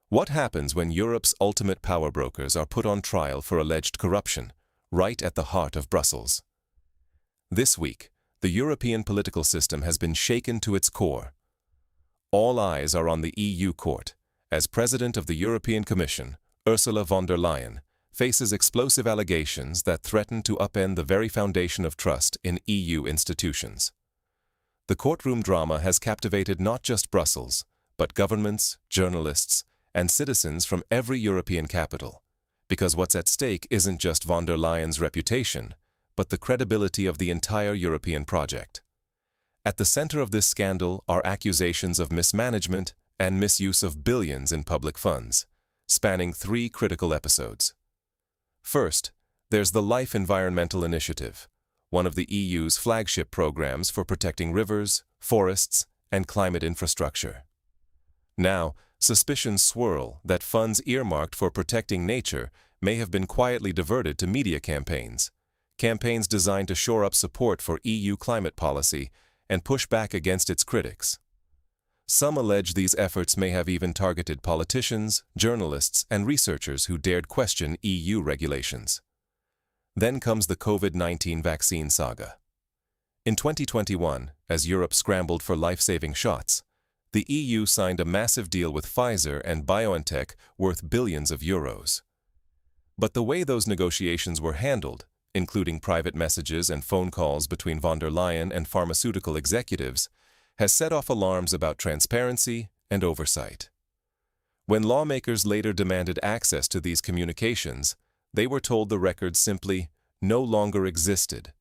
What happens when Europe's ultimate power brokers are put on trial for alleged corruption, right at the heart of Brussels? This week, the European political system has been shaken to its core. All eyes are on the EU court, as President of the European Commission, Ursula von der Leyen, faces explosive allegations that threaten to upend the very foundation of trust in EU institutions. The courtroom drama has captivated not just Brussels, but governments, journalists, and citizens from every European capital, because what's at stake isn't just von der Leyen's reputation, but the credibility of the entire European project. At the center of this scandal are accusations of mismanagement and misuse of billions in public funds, spanning 3 critical episodes. First, there's the Life Environmental Initiative, one of the EU's flagship programs for protecting rivers, forests, and climate infrastructure. Now, suspicions swirl that funds earmarked for protecting nature may have been quietly diverted to media campaigns designed to shore up support for EU climate policy and push back against its critics. Some allege these efforts may have even targeted politicians, journalists, and researchers who dared question EU regulations. Then comes the COVID-19 vaccine saga. In 2021, as Europe scrambled for life-saving shots, the EU signed a massive deal with Pfizer and BioNTech worth billions of euros. But the way those negotiations were handled, including private messages and phone calls between von der Leyen and pharmaceutical executives, has set off alarms about transparency and oversight. When lawmakers later demanded access to these communications, they were told the records simply no longer existed.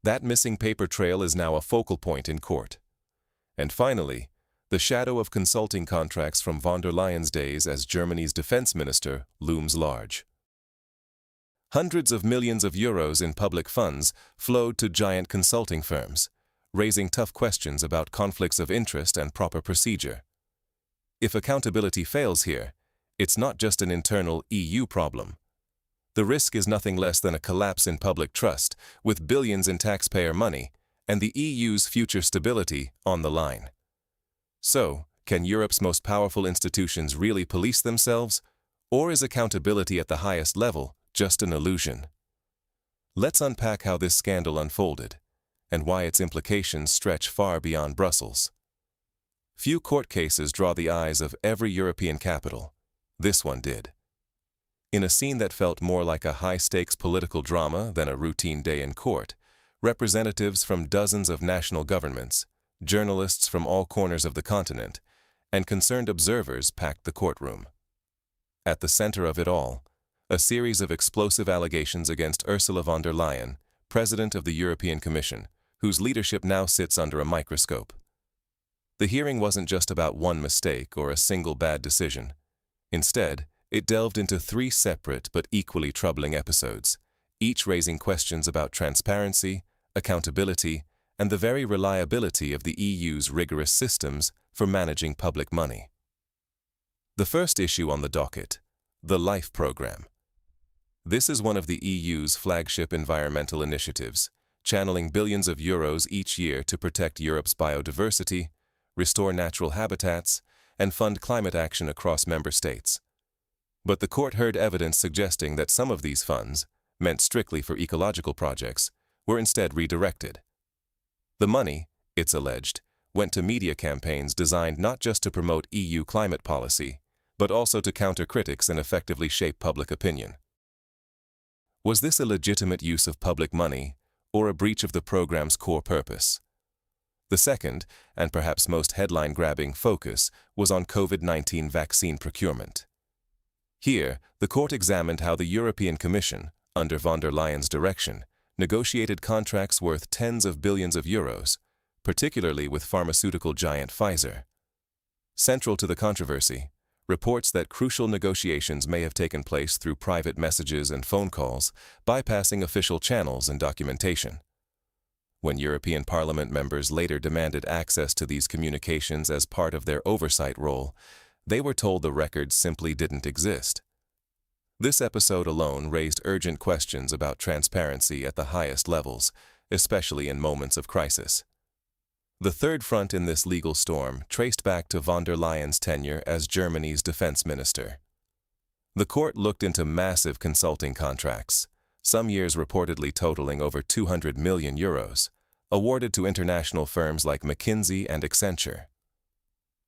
That missing paper trail is now a focal point in court. And finally, the shadow of consulting contracts from von der Leyen's days as Germany's defense minister looms large. Hundreds of millions of euros in public funds flowed to giant consulting firms, raising tough questions about conflicts of interest and proper procedure. If accountability fails here, it's not just an internal EU problem. The risk is nothing less than a collapse in public trust, with billions in taxpayer money, and the EU's future stability on the line. So, can Europe's most powerful institutions really police themselves, or is accountability at the highest level just an illusion? Let's unpack how this scandal unfolded, and why its implications stretch far beyond Brussels. Few court cases draw the eyes of every European capital. This one did. In a scene that felt more like a high-stakes political drama than a routine day in court, representatives from dozens of national governments, journalists from all corners of the continent, and concerned observers packed the courtroom. At the center of it all, a series of explosive allegations against Ursula von der Leyen, President of the European Commission, whose leadership now sits under a microscope. The hearing wasn't just about one mistake or a single bad decision. Instead, it delved into 3 separate but equally troubling episodes, each raising questions about transparency, accountability, and the very reliability of the EU's rigorous systems for managing public money. The first issue on the docket, the LIFE program. This is one of the EU's flagship environmental initiatives, channeling billions of euros each year to protect Europe's biodiversity, restore natural habitats, and fund climate action across member states. But the court heard evidence suggesting that some of these funds, meant strictly for ecological projects, were instead redirected. The money, it's alleged, went to media campaigns designed not just to promote EU climate policy, but also to counter critics and effectively shape public opinion. Was this a legitimate use of public money, or a breach of the program's core purpose? The second, and perhaps most headline-grabbing focus, was on COVID-19 vaccine procurement. Here, the court examined how the European Commission, under von der Leyen's direction, negotiated contracts worth tens of billions of euros, particularly with pharmaceutical giant Pfizer. Central to the controversy, reports that crucial negotiations may have taken place through private messages and phone calls, bypassing official channels and documentation. When European Parliament members later demanded access to these communications as part of their oversight role, they were told the records simply didn't exist. This episode alone raised urgent questions about transparency at the highest levels, especially in moments of crisis. The third front in this legal storm traced back to von der Leyen's tenure as Germany's defense minister. The court looked into massive consulting contracts, some years reportedly totaling over 200 million euros, awarded to international firms like McKinsey and Accenture.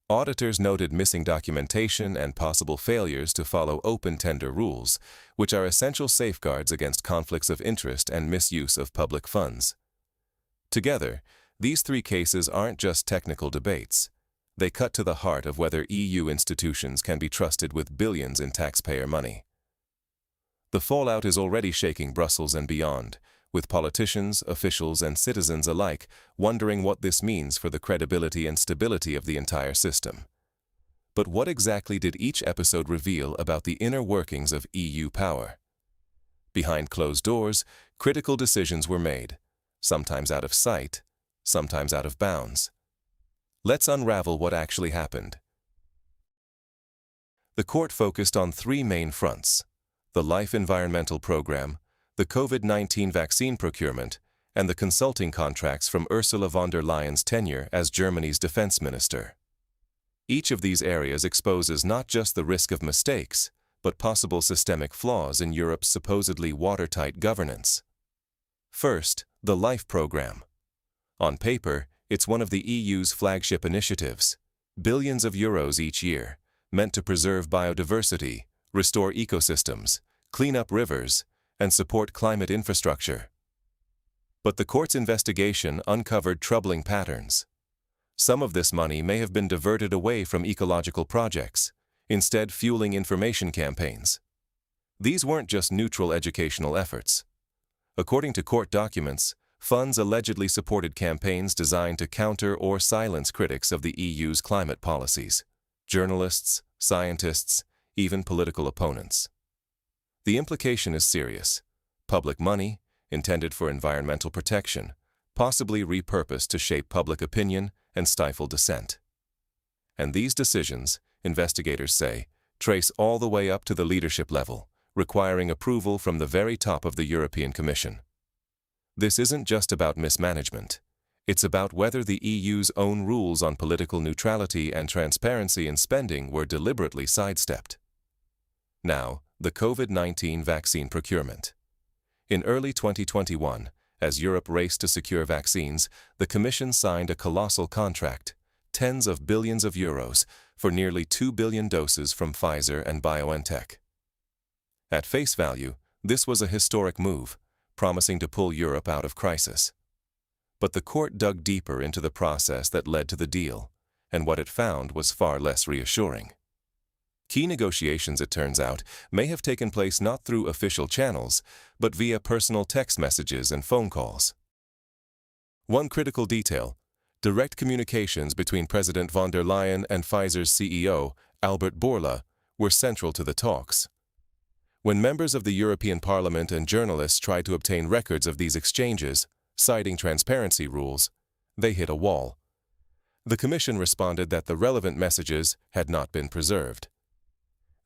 Auditors noted missing documentation and possible failures to follow open tender rules, which are essential safeguards against conflicts of interest and misuse of public funds. Together, these three cases aren't just technical debates. They cut to the heart of whether EU institutions can be trusted with billions in taxpayer money. The fallout is already shaking Brussels and beyond, with politicians, officials, and citizens alike wondering what this means for the credibility and stability of the entire system. But what exactly did each episode reveal about the inner workings of EU power? Behind closed doors, critical decisions were made, sometimes out of sight, sometimes out of bounds. Let's unravel what actually happened. The court focused on three main fronts: the Life Environmental Program, the COVID-19 vaccine procurement, and the consulting contracts from Ursula von der Leyen's tenure as Germany's defense minister. Each of these areas exposes not just the risk of mistakes, but possible systemic flaws in Europe's supposedly watertight governance. First, the LIFE program. On paper, it's one of the EU's flagship initiatives, billions of euros each year, meant to preserve biodiversity, restore ecosystems, clean up rivers, and support climate infrastructure. But the court's investigation uncovered troubling patterns. Some of this money may have been diverted away from ecological projects, instead fueling information campaigns. These weren't just neutral educational efforts. According to court documents, funds allegedly supported campaigns designed to counter or silence critics of the EU's climate policies, journalists, scientists, even political opponents. The implication is serious. Public money, intended for environmental protection, possibly repurposed to shape public opinion and stifle dissent. And these decisions, investigators say, trace all the way up to the leadership level, requiring approval from the very top of the European Commission. This isn't just about mismanagement. It's about whether the EU's own rules on political neutrality and transparency in spending were deliberately sidestepped. Now, the COVID-19 vaccine procurement. In early 2021, as Europe raced to secure vaccines, the Commission signed a colossal contract, tens of billions of euros, for nearly 2 billion doses from Pfizer and BioNTech. At face value, this was a historic move, promising to pull Europe out of crisis. But the court dug deeper into the process that led to the deal, and what it found was far less reassuring. Key negotiations, it turns out, may have taken place not through official channels, but via personal text messages and phone calls. One critical detail: direct communications between President von der Leyen and Pfizer's CEO, Albert Bourla, were central to the talks. When members of the European Parliament and journalists tried to obtain records of these exchanges, citing transparency rules, they hit a wall. The Commission responded that the relevant messages had not been preserved.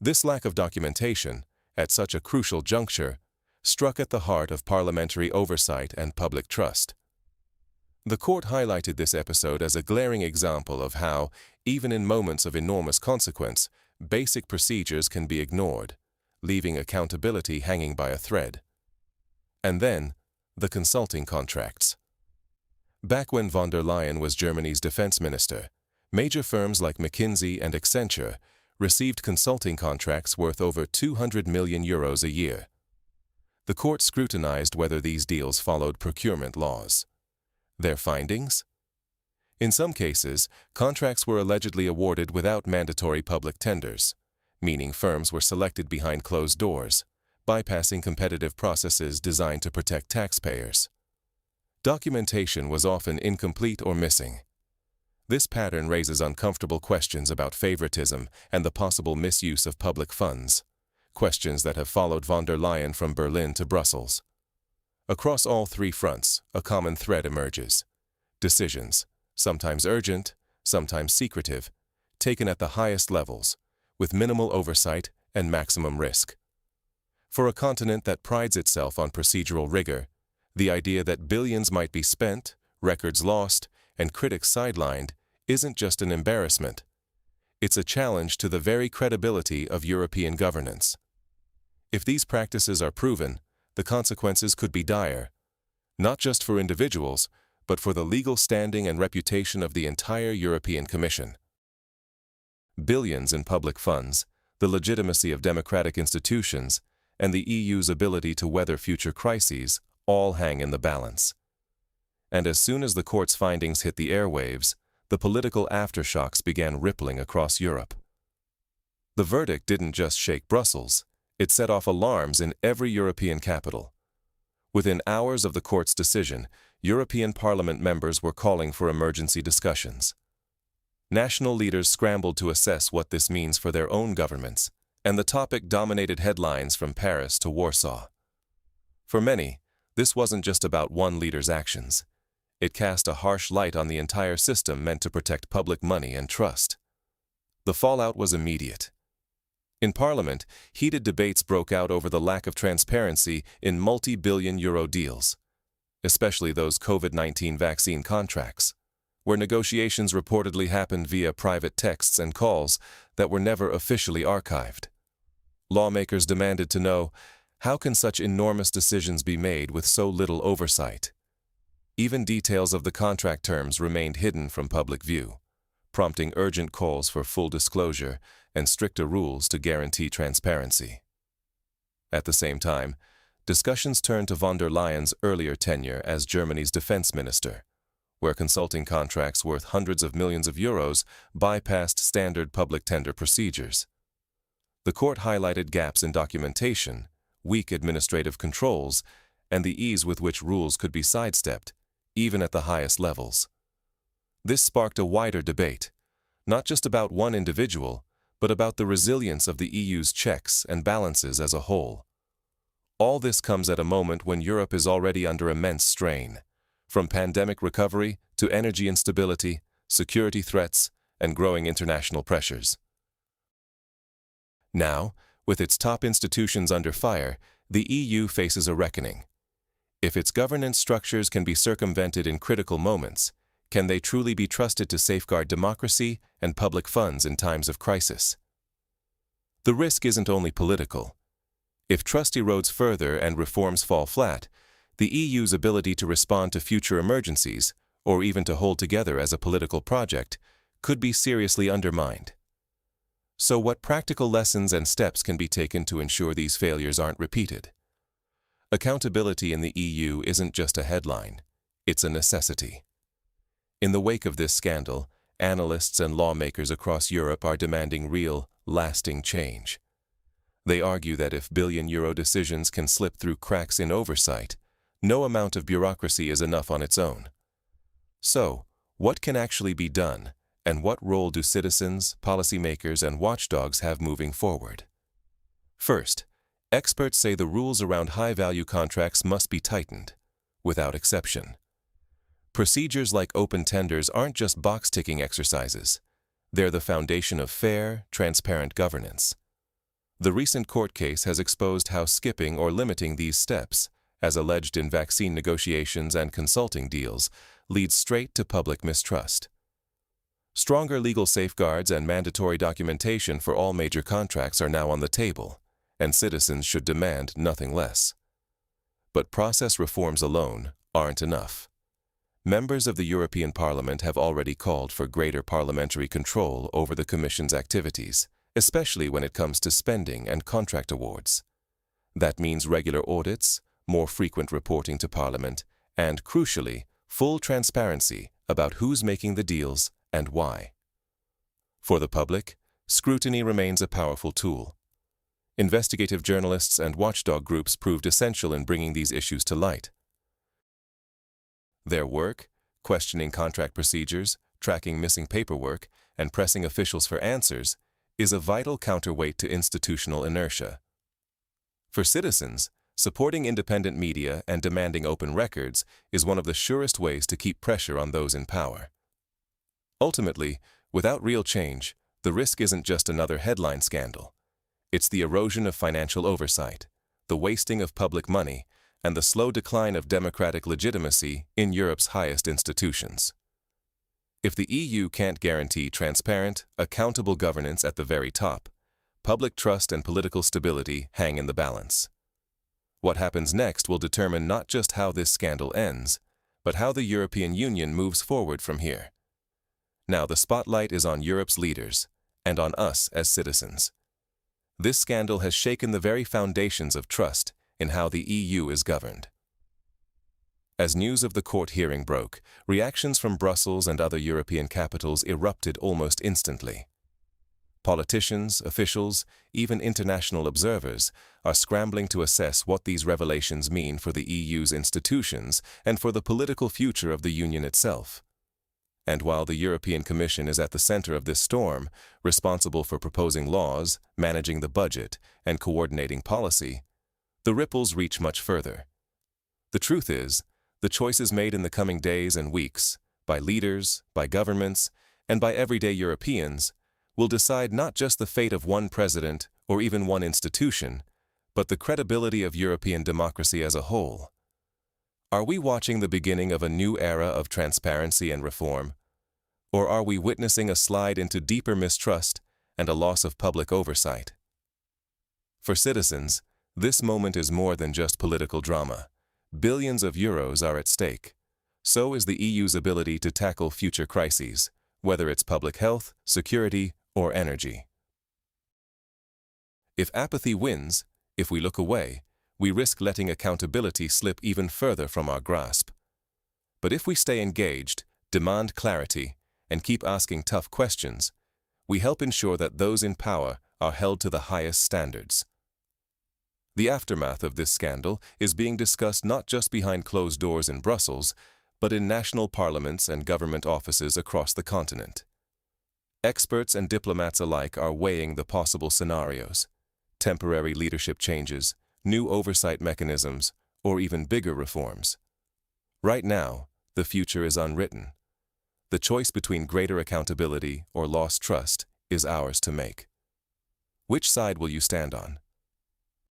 This lack of documentation, at such a crucial juncture, struck at the heart of parliamentary oversight and public trust. The court highlighted this episode as a glaring example of how, even in moments of enormous consequence, basic procedures can be ignored, leaving accountability hanging by a thread. And then, the consulting contracts. Back when von der Leyen was Germany's defense minister, major firms like McKinsey and Accenture received consulting contracts worth over 200 million euros a year. The court scrutinized whether these deals followed procurement laws. Their findings? In some cases, contracts were allegedly awarded without mandatory public tenders, meaning firms were selected behind closed doors, bypassing competitive processes designed to protect taxpayers. Documentation was often incomplete or missing. This pattern raises uncomfortable questions about favoritism and the possible misuse of public funds, questions that have followed von der Leyen from Berlin to Brussels. Across all three fronts, a common thread emerges: decisions, sometimes urgent, sometimes secretive, taken at the highest levels, with minimal oversight and maximum risk. For a continent that prides itself on procedural rigor, the idea that billions might be spent, records lost, and critics sidelined, isn't just an embarrassment. It's a challenge to the very credibility of European governance. If these practices are proven, the consequences could be dire, not just for individuals, but for the legal standing and reputation of the entire European Commission. Billions in public funds, the legitimacy of democratic institutions, and the EU's ability to weather future crises all hang in the balance. And as soon as the court's findings hit the airwaves, the political aftershocks began rippling across Europe. The verdict didn't just shake Brussels, it set off alarms in every European capital. Within hours of the court's decision, European Parliament members were calling for emergency discussions. National leaders scrambled to assess what this means for their own governments, and the topic dominated headlines from Paris to Warsaw. For many, this wasn't just about one leader's actions. It cast a harsh light on the entire system meant to protect public money and trust. The fallout was immediate. In Parliament, heated debates broke out over the lack of transparency in multi-billion euro deals, especially those COVID-19 vaccine contracts, where negotiations reportedly happened via private texts and calls that were never officially archived. Lawmakers demanded to know, how can such enormous decisions be made with so little oversight? Even details of the contract terms remained hidden from public view, prompting urgent calls for full disclosure and stricter rules to guarantee transparency. At the same time, discussions turned to von der Leyen's earlier tenure as Germany's defense minister, where consulting contracts worth hundreds of millions of euros bypassed standard public tender procedures. The court highlighted gaps in documentation, weak administrative controls, and the ease with which rules could be sidestepped, even at the highest levels. This sparked a wider debate, not just about one individual, but about the resilience of the EU's checks and balances as a whole. All this comes at a moment when Europe is already under immense strain, from pandemic recovery to energy instability, security threats, and growing international pressures. Now, with its top institutions under fire, the EU faces a reckoning. If its governance structures can be circumvented in critical moments, can they truly be trusted to safeguard democracy and public funds in times of crisis? The risk isn't only political. If trust erodes further and reforms fall flat, the EU's ability to respond to future emergencies, or even to hold together as a political project, could be seriously undermined. So what practical lessons and steps can be taken to ensure these failures aren't repeated? Accountability in the EU isn't just a headline, it's a necessity. In the wake of this scandal, analysts and lawmakers across Europe are demanding real, lasting change. They argue that if billion-euro decisions can slip through cracks in oversight, no amount of bureaucracy is enough on its own. So, what can actually be done, and what role do citizens, policymakers, and watchdogs have moving forward? First, experts say the rules around high-value contracts must be tightened, without exception. Procedures like open tenders aren't just box-ticking exercises. They're the foundation of fair, transparent governance. The recent court case has exposed how skipping or limiting these steps, as alleged in vaccine negotiations and consulting deals, leads straight to public mistrust. Stronger legal safeguards and mandatory documentation for all major contracts are now on the table, and citizens should demand nothing less. But process reforms alone aren't enough. Members of the European Parliament have already called for greater parliamentary control over the Commission's activities, especially when it comes to spending and contract awards. That means regular audits, more frequent reporting to Parliament, and, crucially, full transparency about who's making the deals and why. For the public, scrutiny remains a powerful tool. Investigative journalists and watchdog groups proved essential in bringing these issues to light. Their work, questioning contract procedures, tracking missing paperwork, and pressing officials for answers, is a vital counterweight to institutional inertia. For citizens, supporting independent media and demanding open records is one of the surest ways to keep pressure on those in power. Ultimately, without real change, the risk isn't just another headline scandal. It's the erosion of financial oversight, the wasting of public money, and the slow decline of democratic legitimacy in Europe's highest institutions. If the EU can't guarantee transparent, accountable governance at the very top, public trust and political stability hang in the balance. What happens next will determine not just how this scandal ends, but how the European Union moves forward from here. Now the spotlight is on Europe's leaders, and on us as citizens. This scandal has shaken the very foundations of trust in how the EU is governed. As news of the court hearing broke, reactions from Brussels and other European capitals erupted almost instantly. Politicians, officials, even international observers are scrambling to assess what these revelations mean for the EU's institutions and for the political future of the Union itself. And while the European Commission is at the center of this storm, responsible for proposing laws, managing the budget, and coordinating policy, the ripples reach much further. The truth is, the choices made in the coming days and weeks, by leaders, by governments, and by everyday Europeans, will decide not just the fate of one president or even one institution, but the credibility of European democracy as a whole. Are we watching the beginning of a new era of transparency and reform? Or are we witnessing a slide into deeper mistrust and a loss of public oversight? For citizens, this moment is more than just political drama. Billions of euros are at stake. So is the EU's ability to tackle future crises, whether it's public health, security, or energy. If apathy wins, if we look away, we risk letting accountability slip even further from our grasp. But if we stay engaged, demand clarity, and keep asking tough questions, we help ensure that those in power are held to the highest standards. The aftermath of this scandal is being discussed not just behind closed doors in Brussels, but in national parliaments and government offices across the continent. Experts and diplomats alike are weighing the possible scenarios: temporary leadership changes, new oversight mechanisms, or even bigger reforms. Right now, the future is unwritten. The choice between greater accountability or lost trust is ours to make. Which side will you stand on?